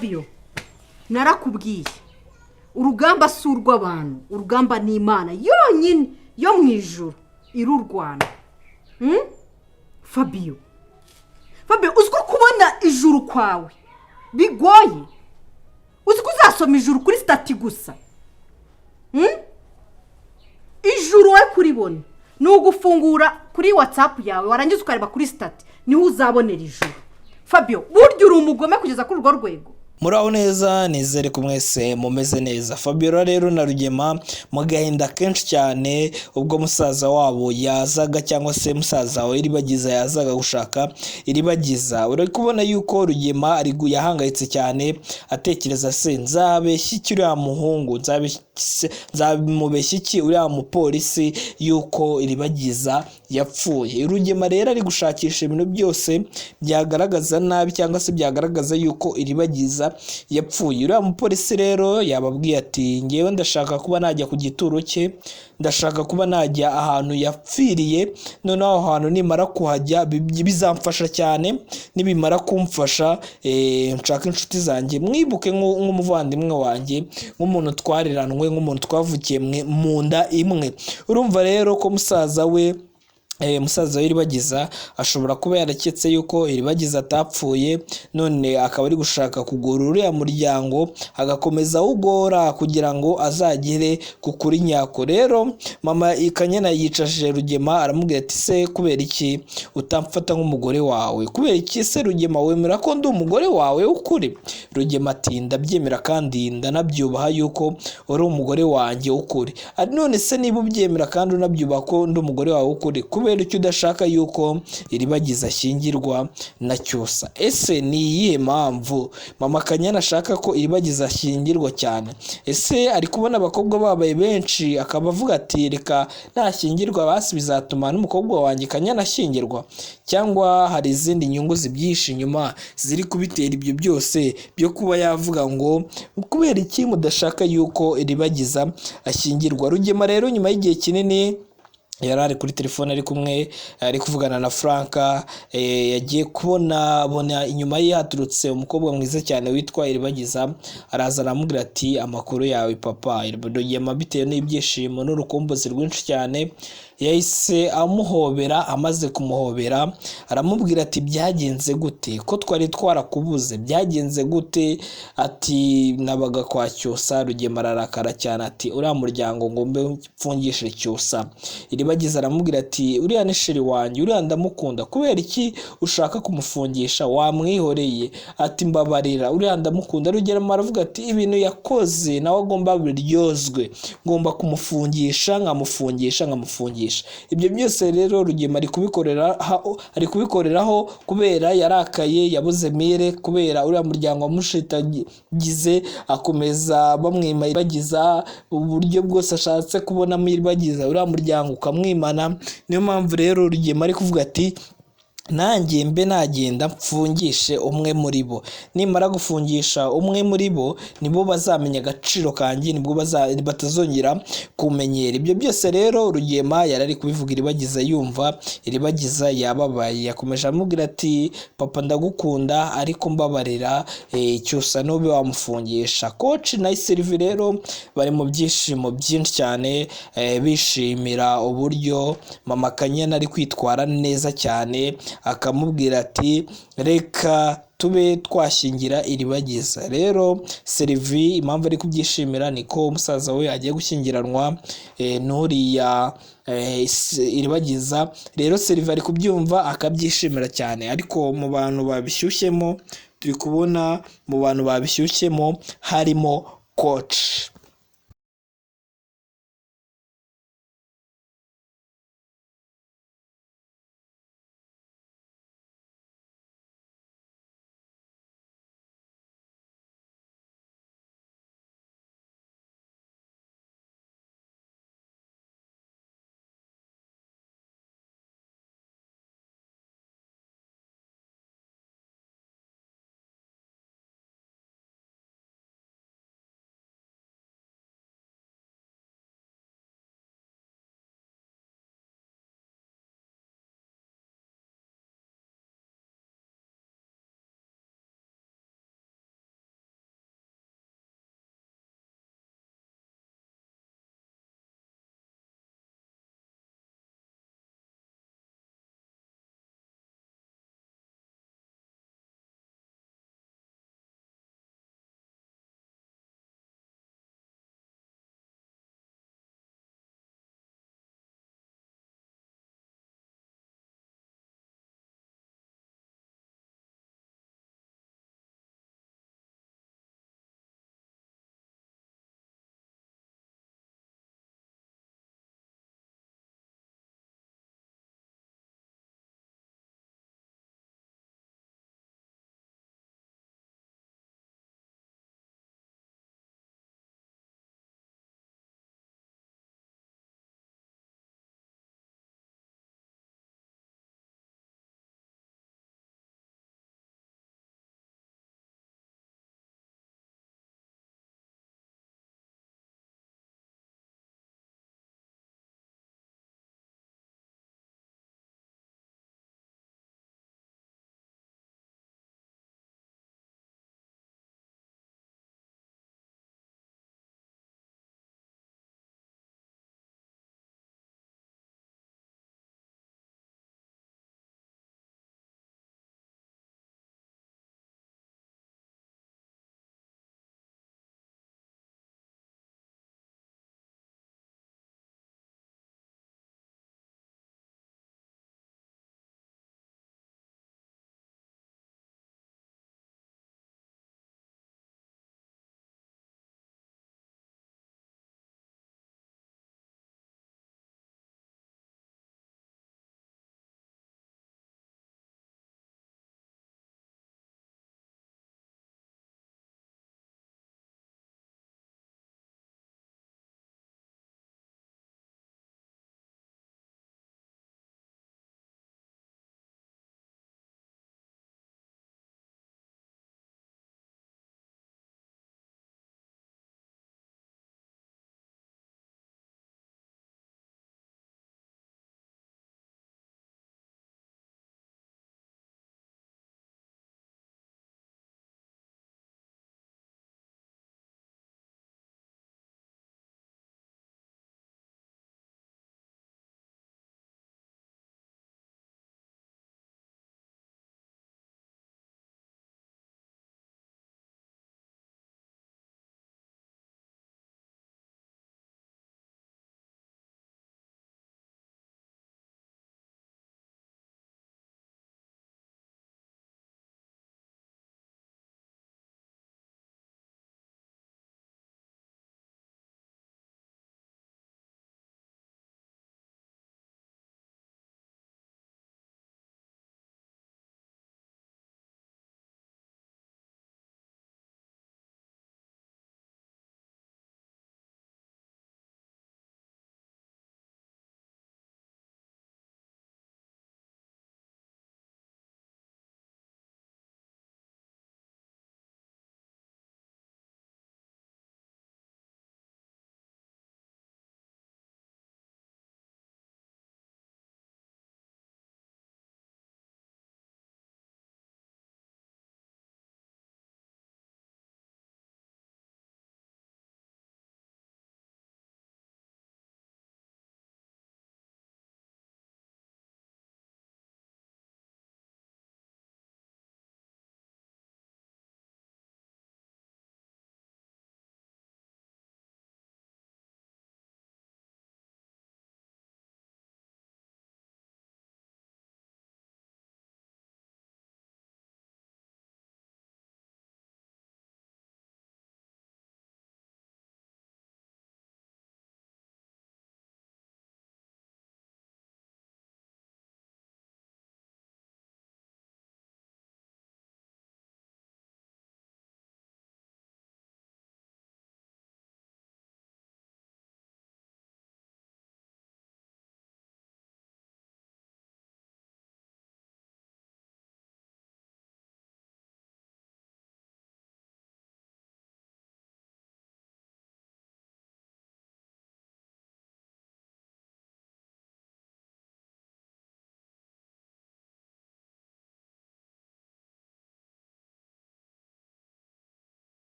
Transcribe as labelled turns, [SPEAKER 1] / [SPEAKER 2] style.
[SPEAKER 1] Fabio narakubwiye urugamba si urw'abantu, urugamba ni Imana yonyine yo mu ijuru irurwana. Fabio uziko kubona ijuru kwawe bigoye, uziko uzasoma ijuru kuri stati gusa. Ijuru we kuribona ni ugufungura kuri WhatsApp yawe warangiza ukareba kuri stati, niho uzabonera ijuru. Fabio burya uri umugome kugeza kuri urwo rwego.
[SPEAKER 2] Muraho neza, nizere ko mwese mumeze neza. Fabiola rero na Rugema mu gahinda kenshi cyane ubwo musaza wabo yazaga, cyangwa se musaza we Iribagiza yazaga gushaka Iribagiza. Uri kubona yuko Rugema ari yahangayitse cyane, atekereza se nzabeshya iki uriya muhungu, nzabimubeshya iki uriya mupolisi yuko Iribagiza yapfuye. Rugema rero ari gushakisha ibintu byose byagaragaza nabi, cyangwa se byagaragaza yuko Iribagiza yapfuye. Uriya mupolisi rero yababwiye ati ngewe ndashaka kuba najya ku gituro cye, ndashaka kuba najya ahantu yapfiriye, noneho aho hantu nimara kuhajya bizamfasha cyane, nibimara kumfasha nshaka inshuti zanjye mwibuke nk'umuvandimwe wanjye, nk'umuntu twariranwe, nk'umuntu twavukiye mu nda imwe. Urumva rero ko musaza we Iribagiza ashobora kuba yaraketse yuko Iribagiza atapfuye, none akaba ari gushaka kugura uriya muryango agakomeza ugora kugira ngo azagere ku kuri nyako. Rero mama Kanyana yicashije Rugema aramubwira ati se kubera iki utamfata nk'umugore wawe, kubera iki se Rugema wemera ko ndi umugore wawe ukuri? Rugema ati ndabyemera kandi ndanabyubaha yuko uri umugore wanjye ukuri. None se niba ubyemera kandi unabyubaha ko ndi umugore wawe ukuri, kubera icyo udashaka yuko Iribagiza ashyingirwa na Cyusa? Ese ni iyihe mpamvu mama Kanyana ashaka ko Iribagiza ashyingirwa cyane? Ese ari kubona abakobwa babaye benshi akaba avuga ati reka nashyingirwa basi bizatuma n'umukobwa wanjye Kanyana ashyingirwa? Cyangwa hari izindi nyungu zibyihishe inyuma ziri kubitera ibyo byose byo kuba yavuga ngo kubera iki mudashaka yuko Iribagiza ashyingirwa? Rugema rero nyuma y'igihe kinini yari ari kuri telefone ari kuvugana na Franka, yagiye kubona inyuma ye haturutse umukobwa mwiza cyane witwa Iribagiza, araza aramubwira ati amakuru yawe papa. Rugema bitewe n'ibyishimo n'urukumbuzi rwinshi cyane yahise amuhobera. Amaze kumuhobera aramubwira ati byagenze gute ko twari twarakubuze, byagenze gute? Ati nabaga kwa Cyusa. Rugema ararakara cyane ati uriya muryango ngombe mfungishe Cyusa. Iribagiza aramubwira ati uriya ni sheri wanjye, uriya ndamukunda, kubera iki ushaka kumufungisha? Wamwihoreye. Ati mbabarira, uriya ndamukunda. Rugema aravuga ati ibintu yakoze nawe agomba biryozwe, ngomba kumufungisha nkamufungisha. Ibyo byose rero Rugema ari kubikoreraho kubera yarakaye, yabuze mire, kubera uriya muryango wamushitagize, akomeza bamwima Iribagiza uburyo bwose ashatse kubonamo Iribagiza, uriya muryango ukamwimana. Niyo mpamvu rero Rugema ari kuvuga ati nanjye mbe nagenda mfungishe umwe muri bo, nimara gufungisha umwe muri bo nibo bazamenya agaciro kanjye, nibwo batazongera kumenyera. Ibyo byose rero Rugema yari ari kubivuga Iribagiza yumva Iribagiza yababaye. Yakomeje amubwira ati papa ndagukunda ariko mbabarira, Cyusa nube wamufungisha. Coach na Sylvie rero bari mu byishimo byinshi cyane, bishimira uburyo mama Kanyana ari kwitwara neza cyane, akamubwira ati reka tube twashyingira Iribagiza. Rero Sylvie impamvu ari kubyishimira niko umusaza we agiye gushyingiranwa n'uriya Iribagiza. Rero Sylvie ari kubyumva akabyishimira cyane, ariko mu bantu babishyushyemo turi kubona mu bantu babishyushyemo harimo Coach.